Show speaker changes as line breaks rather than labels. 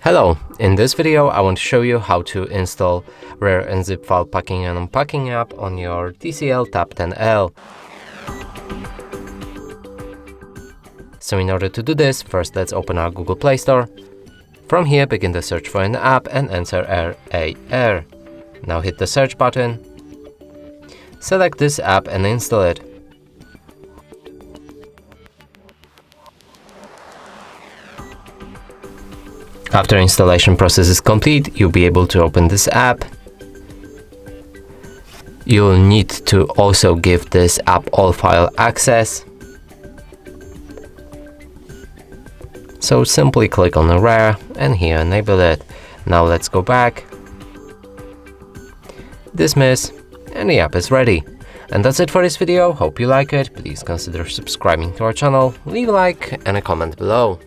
Hello, in this video I want to show you how to install RAR and zip file packing and unpacking app on your TCL Tab 10L. So in order to do this, first let's open our Google Play Store. From here begin the search for an app and enter RAR. Now hit the search button, select this app and install it. After installation process is complete, you'll be able to open this app. You'll need to also give this app all file access. So simply click on the RAR and here enable it. Now let's go back, dismiss, and the app is ready. And that's it for this video. Hope you like it. Please consider subscribing to our channel, leave a like and a comment below.